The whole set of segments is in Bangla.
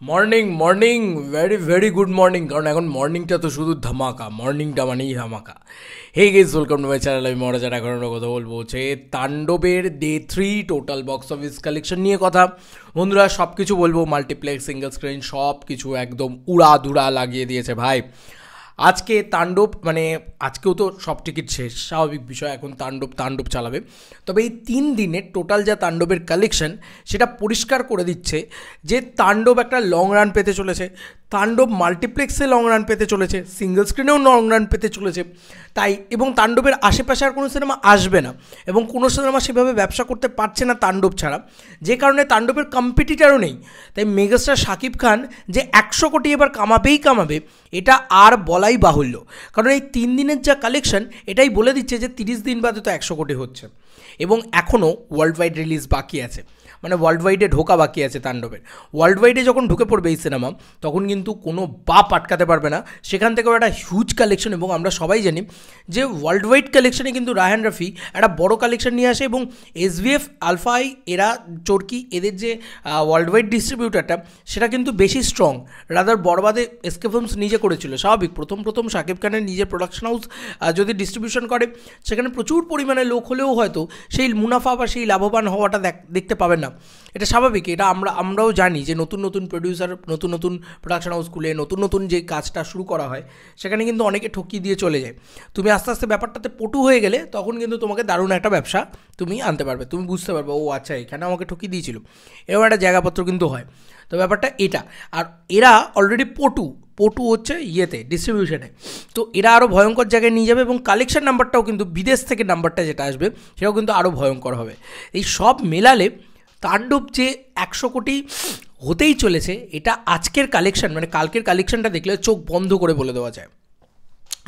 Morning morning very very good morning. কারণ এখন মর্নিংটা তো শুধু ধামাকা, মর্নিংটা মানেই ধামাকা। Hey guys, welcome to my channel. আমি মহারাজার এখন কথা বলবো হচ্ছে তাণ্ডবের day 3 total box office collection নিয়ে কথা। বন্ধুরা, সব কিছু বলবো, মাল্টিপ্লেক্স, সিঙ্গল স্ক্রিন, সব কিছু একদম উড়াধুরা লাগিয়ে দিয়েছে ভাই। আজকে তাণ্ডব মানে আজকেও তো সব টিকিট শেষ, স্বাভাবিক বিষয়, এখন তাণ্ডব চালাবে। তবে এই 3 দিনের টোটাল যা তাণ্ডবের কালেকশন সেটা পরিষ্কার করে দিচ্ছে যে তাণ্ডব একটা লং রান পেতে চলেছে, তাণ্ডব মাল্টিপ্লেক্সে লং রান পেতে চলেছে, সিঙ্গল স্ক্রিনেও লং রান পেতে চলেছে। তাই এবং তাণ্ডবের আশেপাশে আর কোনো সিনেমা আসবে না, এবং কোনো সিনেমা সেভাবে ব্যবসা করতে পারছে না তাণ্ডব ছাড়া, যে কারণে তাণ্ডবের কম্পিটিটারও নেই। তাই মেগাস্টার শাকিব খান যে 100 কোটি এবার কামাবে এটা আর বলাই বাহুল্য। কারণ এই 3 দিনের যা কালেকশন এটাই বলে দিচ্ছে যে 30 দিন বাদে তো 100 কোটি হচ্ছে, এবং এখনও ওয়ার্ল্ড ওয়াইড রিলিজ বাকি আছে, মানে ওয়ার্ল্ড ওয়াইডে ঢোকা বাকি আছে তাণ্ডবের। ওয়ার্ল্ড ওয়াইডে যখন ঢুকে পড়বে এই সিনেমা, তখন কিন্তু কোনো বাপ আটকাতে পারবে না, সেখান থেকেও একটা হিউজ কালেকশন। এবং আমরা সবাই জানি যে ওয়ার্ল্ড ওয়াইড কালেকশনে কিন্তু রায়হান রাফি একটা বড় কালেকশন নিয়ে আসে, এবং এসভিএফ, আলফা আই, এরা চরকি, এদের যে ওয়ার্ল্ড ওয়াইড ডিস্ট্রিবিউটারটা সেটা কিন্তু বেশি স্ট্রং। রাদার বরবাদে এসকে ফিল্মস নিজে করেছিল, স্বাভাবিক, প্রথম শাকিব খানের নিজের প্রোডাকশন হাউস যদি ডিস্ট্রিবিউশন করে, সেখানে প্রচুর পরিমাণে লোক হলেও হয়তো সেই মুনাফা বা সেই লাভবান হওয়াটা দেখতে পাবেন না। এটা স্বাভাবিক, এটা আমরাও জানি যে নতুন প্রডিউসার, নতুন প্রোডাকশন হাউস খুলে নতুন যে কাজটা শুরু করা হয়, সেখানে কিন্তু অনেকে ঠকিয়ে দিয়ে চলে যায়। তুমি আস্তে আস্তে ব্যাপারটাতে পটু হয়ে গেলে তখন কিন্তু তোমাকে দারুণ একটা ব্যবসা তুমি আনতে পারবে, তুমি বুঝতে পারবে ও আচ্ছা এখানে আমাকে ঠকিয়ে দিয়েছিল, এরকম একটা জায়গাপত্র কিন্তু হয়। তো ব্যাপারটা এটা, আর এরা অলরেডি পটু হচ্ছে ইয়েতে, ডিস্ট্রিবিউশনে। তো এরা আরও ভয়ঙ্কর জায়গায় নিয়ে যাবে, এবং কালেকশন নাম্বারটাও কিন্তু বিদেশ থেকে নাম্বারটা যেটা আসবে সেটাও কিন্তু আরও ভয়ঙ্কর হবে। এই সব মেলালে তাণ্ডব যে 100 কোটি হতেই চলেছে, এটা আজকের কালেকশন মানে কালকের কালেকশনটা দেখলে চোখ বন্ধ করে বলে দেওয়া যায়।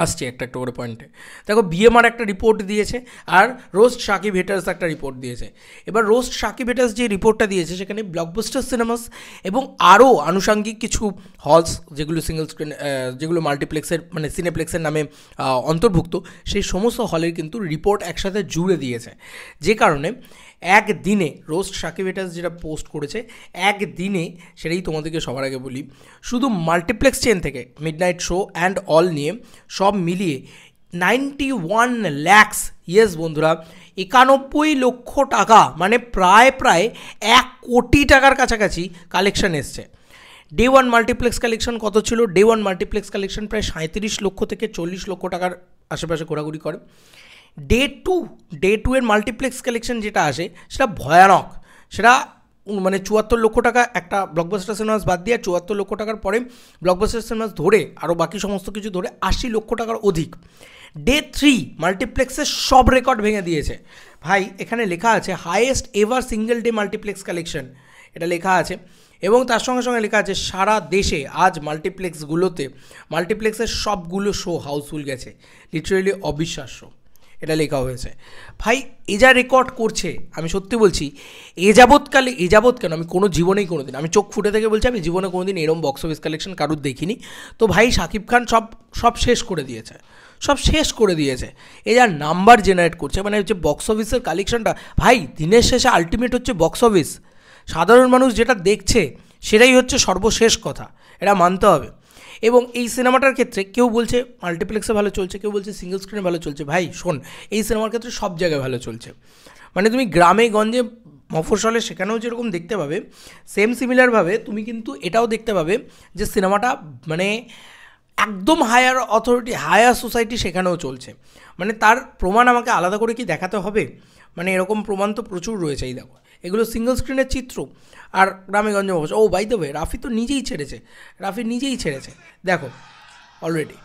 আসছে একটা করে পয়েন্টে, দেখো বিএমআর একটা রিপোর্ট দিয়েছে, আর রোস্ট শাকিব হেটার্স একটা রিপোর্ট দিয়েছে। এবার রোস্ট শাকিব হেটার্স যে রিপোর্টটা দিয়েছে সেখানে ব্লকবাস্টার সিনেমাস এবং আরও আনুষঙ্গিক কিছু হলস, যেগুলো সিঙ্গল স্ক্রিন, যেগুলো মাল্টিপ্লেক্সের মানে সিনেপ্লেক্সের নামে অন্তর্ভুক্ত, সেই সমস্ত হলের কিন্তু রিপোর্ট একসাথে জুড়ে দিয়েছে। যে কারণে একদিনে রোস্ট শাকিব হেটার্স যেটা পোস্ট করেছে, একদিনে, সেটাই তোমাদেরকে সবার আগে বলি, শুধু মাল্টিপ্লেক্স চেন থেকে মিডনাইট শো অ্যান্ড অল নিয়ে সব মিলিয়ে 91 lakhs, ইয়েস বন্ধুরা, 91 লক্ষ টাকা, মানে প্রায় 1 কোটি টাকার কাছাকাছি কালেকশন এসছে। ডে 1 মাল্টিপ্লেক্স কালেকশন কত ছিল? ডে 1 মাল্টিপ্লেক্স কালেকশন প্রায় 37 লক্ষ থেকে 40 লক্ষ টাকার আশেপাশে ঘোরাঘুরি করে। ডে টু এর মাল্টিপ্লেক্স কালেকশন যেটা আসে সেটা ভয়ানক, সেটা মানে 74 লক্ষ টাকা একটা ব্লকবাস্টার সিনেমাস বাদ দিয়ে, 74 লক্ষ টাকার পরে ব্লকবাস্টার সিনেমাস ধরে আরও বাকি সমস্ত কিছু ধরে 80 লক্ষ টাকার অধিক। ডে 3 মাল্টিপ্লেক্সের সব রেকর্ড ভেঙে দিয়েছে ভাই। এখানে লেখা আছে highest ever single day multiplex collection, এটা লেখা আছে। এবং তার সঙ্গে সঙ্গে লেখা আছে সারা দেশে আজ মাল্টিপ্লেক্সগুলোতে, মাল্টিপ্লেক্সের সবগুলো শো হাউসফুল গেছে, লিটারেলি অবিশ্বাস্য, এটা লেখা হয়েছে ভাই। এ যা রেকর্ড করছে, আমি সত্যি বলছি, এ যাবৎ কেন, আমি কোনো জীবনেই কোনো দিন, আমি চোখ ফুটে থেকে বলছি, আমি জীবনে কোনো দিন এরকম বক্স অফিস কালেকশন কারুর দেখিনি। তো ভাই শাকিব খান সব শেষ করে দিয়েছে, এ যা নাম্বার জেনারেট করছে, মানে হচ্ছে বক্স অফিসের কালেকশনটা ভাই, দিনের শেষে আলটিমেট হচ্ছে বক্স অফিস। সাধারণ মানুষ যেটা দেখছে সেটাই হচ্ছে সর্বশেষ কথা, এটা মানতে হবে। এবং এই সিনেমাটার ক্ষেত্রে কেউ বলছে মাল্টিপ্লেক্সে ভালো চলছে, কেউ বলছে সিঙ্গল স্ক্রিনে ভালো চলছে। ভাই শোন, এই সিনেমার ক্ষেত্রে সব জায়গায় ভালো চলছে, মানে তুমি গ্রামে গঞ্জে মফস্বলে সেখানেও যেরকম দেখতে পাবে, সেম সিমিলারভাবে তুমি কিন্তু এটাও দেখতে পাবে যে সিনেমাটা মানে একদম হায়ার অথরিটি, হায়ার সোসাইটি সেখানেও চলছে। মানে তার প্রমাণ আমাকে আলাদা করে কি দেখাতে হবে? মানে এরকম প্রমাণ তো প্রচুর রয়েছে। এই দেখো, এগুলো সিঙ্গল স্ক্রিনের চিত্র, আর গ্রামেগঞ্জে বসে। ও বাই দ্য ওয়ে, রাফি নিজেই ছেড়েছে, দেখো অলরেডি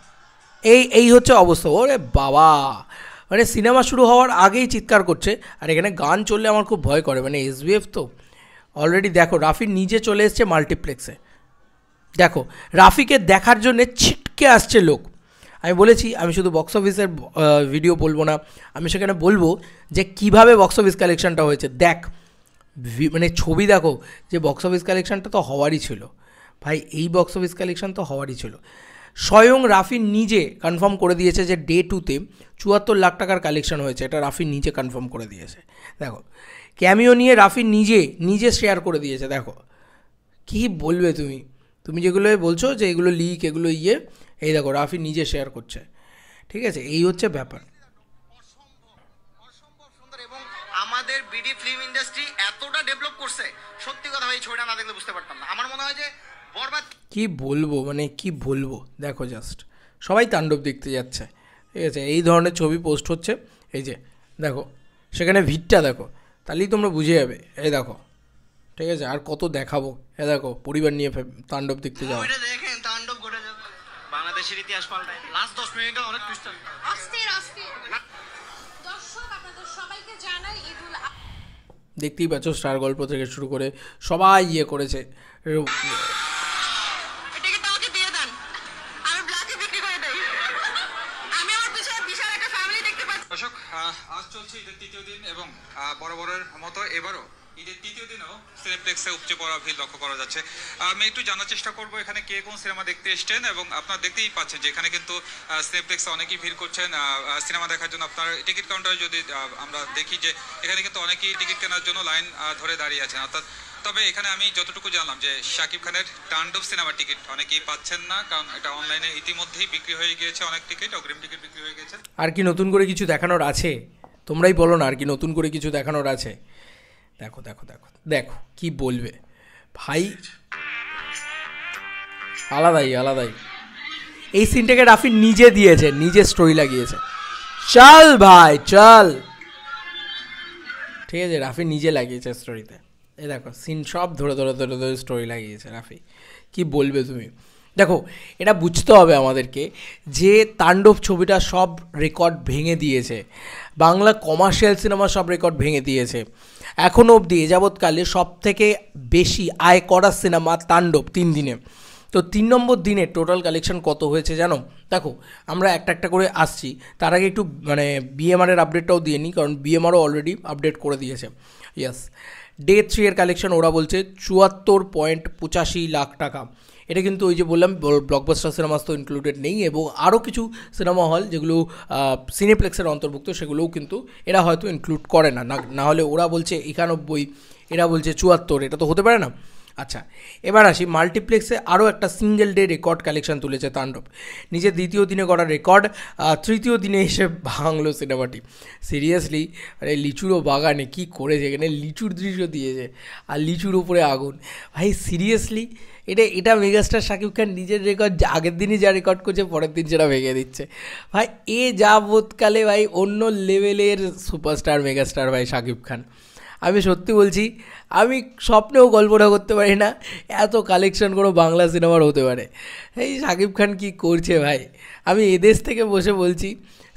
এই হচ্ছে অবস্থা। ওরে বাবা, মানে সিনেমা শুরু হওয়ার আগেই চিৎকার করছে, আর এখানে গান চললে আমার খুব ভয় করে, মানে এসবিএফ তো অলরেডি। দেখো রাফি নিজে চলে এসছে মাল্টিপ্লেক্সে, দেখো রাফিকে দেখার জন্যে ছিটকে আসছে লোক। আমি বলেছি আমি শুধু বক্স অফিসের ভিডিও বলবো না, আমি সেখানে বলবো যে কিভাবে বক্স অফিস কালেকশনটা হয়েছে। দেখ মানে ছবি দেখো, যে বক্স অফিস কালেকশনটা তো হওয়ারই ছিল ভাই, এই বক্স অফিস কালেকশন তো হওয়ারই ছিল। স্বয়ং রাফি নিজে কনফার্ম করে দিয়েছে যে ডে 2তে 74 লাখ টাকার কালেকশন হয়েছে, এটা রাফি নিজে কনফার্ম করে দিয়েছে। দেখো ক্যামিও নিয়ে রাফি নিজে শেয়ার করে দিয়েছে। দেখো কী বলবে তুমি, তুমি যেগুলো বলছো যে এগুলো লিক, এগুলো এই দেখো রাফি নিজে শেয়ার করছে, ঠিক আছে? এই হচ্ছে ব্যাপার। অসম্ভব সুন্দর, এবং আমাদের বিডি ফিল্ম ইন্ডাস্ট্রি এতটা ডেভেলপ করছে, সত্যি কথা ভাই, ছবিটা না দেখলে বুঝতে পারতাম না। আমার মনে হয় যে বরবাদ, কি বলবো, মানে কি বলবো, দেখো জাস্ট সবাই তাণ্ডব দেখতে যাচ্ছে, ঠিক আছে? এই ধরনের ছবি পোস্ট হচ্ছে, এই যে দেখো সেখানে ভিড়টা দেখো, তাহলেই তোমরা বুঝে যাবে। এই দেখো, ঠিক আছে? আর কত দেখাবো? এ দেখো পরিবার নিয়ে তাণ্ডব দেখতে যাও। ওইটা দেখেন, তাণ্ডব ঘটে যাবে, বাংলাদেশের ইতিহাস পাল্টায়। লাস্ট 10 মিনিটে অনেক টুইস্ট। অস্থির অস্থির। দর্শক আপনাদের সবাইকে জানাই ঈদুল দেখতেই পাচ্ছ স্টার গল্প থেকে শুরু করে সবাই করেছে। টিকিটটা আমাকে দিয়ে দেন, আমি ব্ল্যাকে বিক্রি করে দেই। আমি আমার পিছনে বিশাল একটা ফ্যামিলি দেখতে পাচ্ছি। দর্শক, আজ চলছে ঈদের তৃতীয় দিন এবং বরাবরের মতো এবারও ঈদের তৃতীয় দিনেও সিনেপ্লেক্সে উপচে পড়া ভিড় লক্ষ্য করা যাচ্ছে। আমি একটু জানার চেষ্টা করবো এখানে কে কোন সিনেমা দেখতে এসছেন, এবং আপনারা দেখতেই পাচ্ছেন যে এখানে কিন্তু সিনেপ্লেক্সে অনেকেই ভিড় করছেন সিনেমা দেখার জন্য। আপনার টিকিট কাউন্টারে যদি আমরা দেখি যে এখানে কিন্তু অনেকেই টিকিট কেনার জন্য লাইন ধরে দাঁড়িয়ে আছেন। অর্থাৎ তবে এখানে আমি যতটুকু জানলাম যে শাকিব খানের তাণ্ডব সিনেমার টিকিট অনেকেই পাচ্ছেন না, কারণ এটা অনলাইনে ইতিমধ্যেই বিক্রি হয়ে গিয়েছে, অনেক টিকিট, অগ্রিম টিকিট বিক্রি হয়ে গেছে। আর কি নতুন করে কিছু দেখানোর আছে? তোমরাই বলো না, আর কি নতুন করে কিছু দেখানোর আছে? দেখো দেখো দেখো দেখো, কি বলবে ভাই, আলাদাই আলাদাই। এই সিনটাকে রাফি নিজে দিয়েছে, নিজে স্টোরি লাগিয়েছে। চল ভাই চল, ঠিক আছে? রাফি নিজে লাগিয়েছে স্টোরিতে। এই দেখো সিন সব ধরে ধরে ধরে ধরে স্টোরি লাগিয়েছে রাফি। কি বলবে তুমি? দেখো এটা বুঝতে হবে আমাদেরকে যে তাণ্ডব ছবিটা সব রেকর্ড ভেঙে দিয়েছে, বাংলা কমার্শিয়াল সিনেমা সব রেকর্ড ভেঙে দিয়েছে। এখনও অবধি এ যাবৎকালে সব থেকে বেশি আয় করা সিনেমা তাণ্ডব 3 দিনে। তো 3 নম্বর দিনে টোটাল কালেকশন কত হয়েছে জানো? দেখো আমরা একটা একটা করে আসছি, তার আগে একটু মানে বিএমআরের আপডেটটাও দিয়ে নিই, কারণ বিএমআরও অলরেডি আপডেট করে দিয়েছে। ইয়েস, ডে 3 এর কালেকশন ওরা বলছে 74.85 লাখ টাকা। এটা কিন্তু ওই যে বললাম ব্লকবাস্টার সিনেমাস তো ইনক্লুডেড নেই, এবং আরও কিছু সিনেমা হল যেগুলো সিনেপ্লেক্সের অন্তর্ভুক্ত সেগুলোও কিন্তু এরা হয়তো ইনক্লুড করে না, না হলে ওরা বলছে 91, এরা বলছে 74, এটা তো হতে পারে না। আচ্ছা এবার আসি মাল্টিপ্লেক্সে আরও একটা সিঙ্গেল ডে রেকর্ড কালেকশন তুলেছে তাণ্ডব। নিজের দ্বিতীয় দিনে করা রেকর্ড তৃতীয় দিনে এসে ভাঙলো সিনেমাটি। সিরিয়াসলি আরে লিচুরও বাগানে কি করেছে, এখানে লিচুর দৃশ্য দিয়েছে আর লিচুর উপরে আগুন। ভাই সিরিয়াসলি এটা মেগাস্টার শাকিব খান নিজের রেকর্ড আগের দিনই যা রেকর্ড করছে পরের দিন সেটা ভেঙে দিচ্ছে। ভাই এ যাবৎকালে ভাই অন্য লেভেলের সুপারস্টার মেগাস্টার ভাই শাকিব খান। আমি সত্যি বলছি, আমি স্বপ্নেও কল্পনা করতে পারি না এত কালেকশন কোনো বাংলা সিনেমার হতে পারে। এই শাকিব খান কি করছে ভাই, আমি এদেশ থেকে বসে বলছি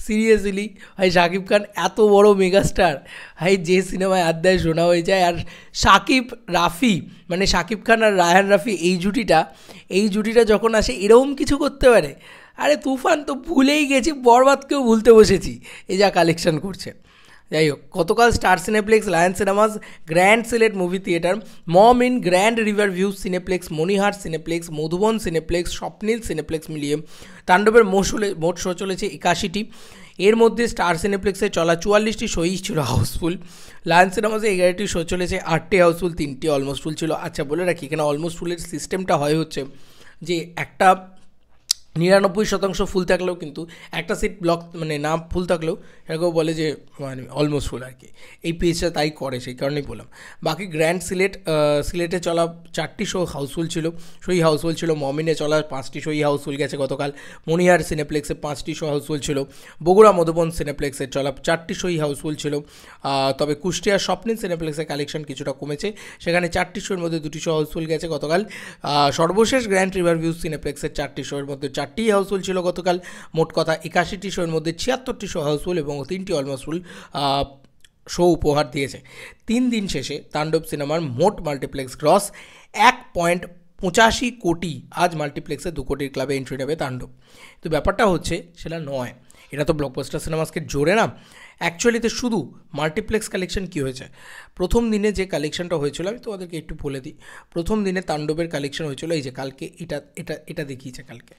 সিরিয়াসলি ভাই, শাকিব খান এত বড় মেগাস্টার ভাই, যে সিনেমায় আড্ডায় শোনা হয়ে যায়। আর শাকিব রাফি মানে শাকিব খান আর রায়হান রাফি এই জুটিটা যখন আসে এরকম কিছু করতে পারে। আরে তুফান তো ভুলেই গেছি, বরবাদকেও ভুলতে বসেছি, এই যা কালেকশন করছে। যাই হোক, গতকাল star Cineplex, lion cinemas, grand Sylhet movie theatre, Momo inn, grand river view Cineplex, Monihar Cineplex, Modhuban Cineplex, Swapnil Cineplex মিলিয়ে তাণ্ডবের মোট শো চলেছে 81টি। এর মধ্যে স্টার সিনেপ্লেক্সে চলা 44টি শোই ছিল হাউসফুল, লায়ন সিনেমাসে 11টি শো চলেছে, 8টি হাউসফুল, 3টি অলমোস্ট ফুল ছিল। আচ্ছা বলে রাখি, এখানে অলমোস্ট ফুলের সিস্টেমটা হচ্ছে যে একটা 99% ফুল থাকলেও কিন্তু একটা সিট ব্লক মানে না ফুল থাকলেও এরকম বলে যে মানে অলমোস্ট ফুল আর কি, এই পেজটা তাই করে, সেই কারণেই বললাম। বাকি গ্র্যান্ড সিলেটে চলা 4টি শো হাউসফুল ছিল, হাউসফুল ছিল। মমিনে চলা 5টি শোই হাউসফুল গেছে গতকাল। মণিহার সিনেপ্লেক্সে 5টি শো হাউসফুল ছিল। বগুড়া মধুবন সিনেপ্লেক্সে চলা 4টি শোই হাউসফুল ছিল। তবে কুষ্টিয়ার স্বপ্নিল সিনেপ্লেক্সে কালেকশন কিছুটা কমেছে, সেখানে 4টি শোয়ের মধ্যে 2টি শো হাউসফুল গেছে গতকাল। সর্বশেষ গ্র্যান্ড রিভার ভিউ সিনেপ্লেক্সের 4টি শোয়ের মধ্যে 4টি হাউসফুল ছিল গতকাল। মোট কথা 81টি শোয়ের মধ্যে 76টি শো হাউসফুল এবং 3টি অলমোস্ট ফুল শো উপহার দিয়েছে। 3 দিন শেষে তাণ্ডব সিনেমার মোট মাল্টিপ্লেক্স গ্রস 1.85 কোটি। আজ মাল্টিপ্লেক্সে 2 কোটির ক্লাবে এন্ট্রি নেবে তাণ্ডব। তো ব্যাপারটা হচ্ছে সেটা নয়, এটা তো ব্লকবাস্টার সিনেমাসকে জোরে না। অ্যাকচুয়ালিতে শুধু মাল্টিপ্লেক্স কালেকশন কী হয়েছে, প্রথম দিনে যে কালেকশনটা হয়েছিল আমি তোমাদেরকে একটু বলে দিই। প্রথম দিনে তাণ্ডবের কালেকশন হয়েছিল এই যে কালকে এটা দেখিয়েছে কালকে,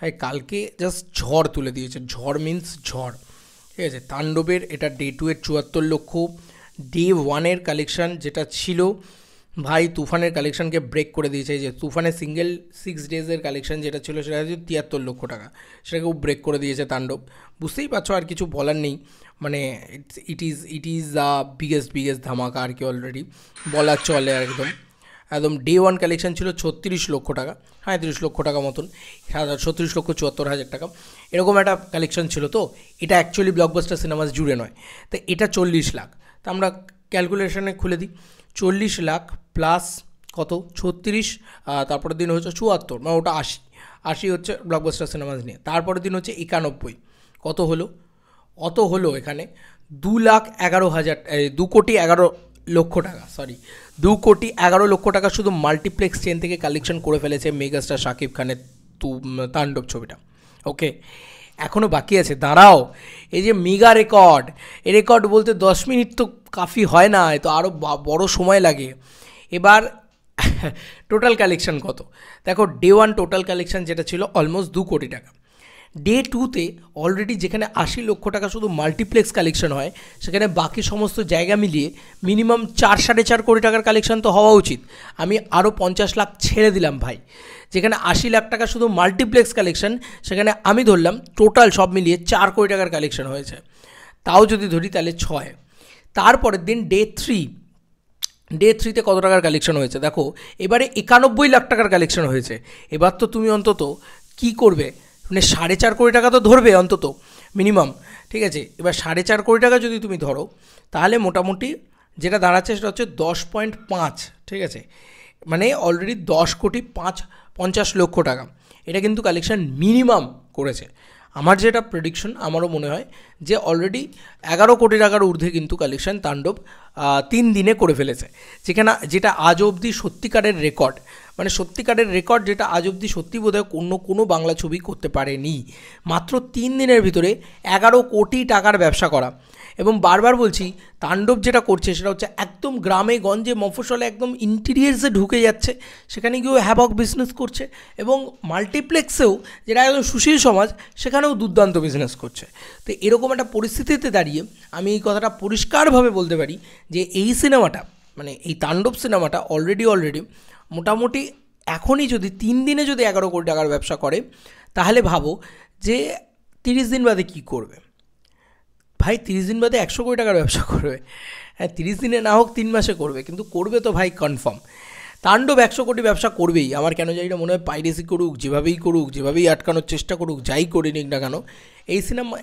হ্যাঁ কালকে জাস্ট ঝড় তুলে দিয়েছে, ঝড় মিন্স ঝড়, ঠিক আছে। তাণ্ডবের এটা ডে 2 এর 74 লক্ষ, ডে 1 এর কালেকশান যেটা ছিল ভাই তুফানের কালেকশনকে ব্রেক করে দিয়েছে। যে তুফানের সিঙ্গেল 6 ডেজের কালেকশন যেটা ছিল সেটা হচ্ছে 73 লক্ষ টাকা, সেটাকেও ব্রেক করে দিয়েছে তাণ্ডব। বুঝতেই পারছো, আর কিছু বলার নেই, মানে ইট ইজ দ্য বিগেস্ট ধামাকা আর কি, অলরেডি বলার চলে একদম। ডে ওয়ান কালেকশন ছিল 36 লক্ষ টাকা, 35 লক্ষ টাকা মতন, 36,74,000 টাকা এরকম একটা কালেকশন ছিল। তো এটা অ্যাকচুয়ালি ব্লকবাস্টার সিনেমাস জুড়ে নয়, তো এটা 40 লাখ। তো আমরা ক্যালকুলেশনে খুলে দিই, 40 লাখ প্লাস কত 36, তারপরের দিন হচ্ছে 74, মানে ওটা 80 হচ্ছে ব্লকবাস্টার সিনেমাস নিয়ে। তারপরের দিন হচ্ছে 91, কত হলো? অত হলো এখানে 2,11,000 টাকা, সরি 2,11,00,000 টাকা শুধু মাল্টিপ্লেক্স চেন থেকে কালেকশন করে ফেলেছে মেগাস্টার শাকিব খানের তাণ্ডব ছবিটা। ওকে, এখনও বাকি আছে, দাঁড়াও। এই যে মেগা রেকর্ড, এই রেকর্ড বলতে 10 মিনিট তো কাফি হয় না, তো আরও বড় সময় লাগে। এবার টোটাল কালেকশন কত দেখো, ডে ওয়ান টোটাল কালেকশন যেটা ছিল অলমোস্ট 2 কোটি টাকা। ডে টুতে অলরেডি যেখানে 80 লক্ষ টাকা শুধু মাল্টিপ্লেক্স কালেকশন হয়, সেখানে বাকি সমস্ত জায়গা মিলিয়ে মিনিমাম 4-4.5 কোটি টাকার কালেকশন তো হওয়া উচিত। আমি আরও 50 লাখ ছেড়ে দিলাম ভাই, যেখানে 80 লাখ টাকা শুধু মাল্টিপ্লেক্স কালেকশন, সেখানে আমি ধরলাম টোটাল সব মিলিয়ে 4 কোটি টাকার কালেকশন হয়েছে। তাও যদি ধরি তাহলে 6। তারপরের দিন ডে থ্রিতে কত টাকার কালেকশন হয়েছে দেখো, এবারে 91 লাখ টাকার কালেকশন হয়েছে। এবার তো তুমি অন্তত কি করবে, মানে 4.5 কোটি টাকা তো ধরবে অন্তত মিনিমাম, ঠিক আছে? এবার 4.5 কোটি টাকা যদি তুমি ধরো, তাহলে মোটামুটি যেটা দাঁড়াচ্ছে সেটা হচ্ছে 10.5, ঠিক আছে? মানে অলরেডি 10,50 লক্ষ টাকা এটা কিন্তু কালেকশন মিনিমাম করেছে। আমার যেটা প্রেডিকশন, আমারও মনে হয় যে অলরেডি 11 কোটি টাকার ঊর্ধ্বে কিন্তু কালেকশন তাণ্ডব 3 দিনে করে ফেলেছে, যেটা আজ অবধি সত্যিকারের রেকর্ড, মানে সত্যিকারের রেকর্ড যেটা আজ অবধি সত্যি বোধহয় কোনো বাংলা ছবি করতে পারেনি। মাত্র 3 দিনের ভিতরে 11 কোটি টাকার ব্যবসা করা। এবং বারবার বলছি, তাণ্ডব যেটা করছে সেটা হচ্ছে একদম গ্রামে গঞ্জে মফস্বলে একদম ইন্টিরিয়ার্সে ঢুকে যাচ্ছে, সেখানে গিয়েও হ্যাভক বিজনেস করছে, এবং মাল্টিপ্লেক্সেও যেটা একদম সুশীল সমাজ সেখানেও দুর্দান্ত বিজনেস করছে। তো এরকম একটা পরিস্থিতিতে দাঁড়িয়ে আমি এই কথাটা পরিষ্কারভাবে বলতে পারি যে এই সিনেমাটা, মানে এই তাণ্ডব সিনেমাটা অলরেডি মোটামুটি এখনই যদি 3 দিনে যদি 11 কোটি টাকার ব্যবসা করে, তাহলে ভাবো যে 30 দিন বাদে কী করবে ভাই। 30 দিন বাদে 100 কোটি টাকার ব্যবসা করবে। হ্যাঁ, 30 দিনে না হোক 3 মাসে করবে, কিন্তু করবে তো ভাই কনফার্ম। তাণ্ডব 100 কোটি ব্যবসা করবেই। আমার কেন জানি না মনে হয় পাইরেসি করুক, যেভাবেই আটকানোর চেষ্টা করুক, যাই করে নিক না কেন, এই সিনেমা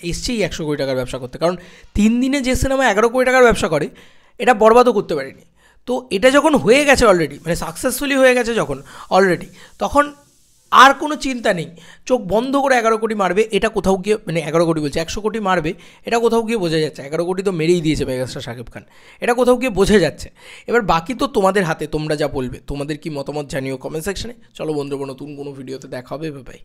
এসছেই 100 কোটি টাকার ব্যবসা করতে। কারণ 3 দিনে যে সিনেমা 11 কোটি টাকার ব্যবসা করে, এটা বরবাদও করতে পারেনি। তো এটা যখন হয়ে গেছে অলরেডি, মানে সাকসেসফুলি হয়ে গেছে যখন অলরেডি, তখন আর কোনো চিন্তা নেই, চোখ বন্ধ করে 11 কোটি মারবে। এটা কোথাও গিয়ে, মানে 11 কোটি বলছে, 100 কোটি মারবে, এটা কোথাও গিয়ে বোঝা যাচ্ছে। 11 কোটি তো মেরেই দিয়েছে মেগাস্টার শাকিব খান, এটা কোথাও গিয়ে বোঝা যাচ্ছে। এবার বাকি তো তোমাদের হাতে, তোমরা যা বলবে। তোমাদের কি মতামত জানিও কমেন্ট সেকশনে। চলো বন্ধুরা, নতুন কোনো ভিডিওতে দেখা হবে, বাই।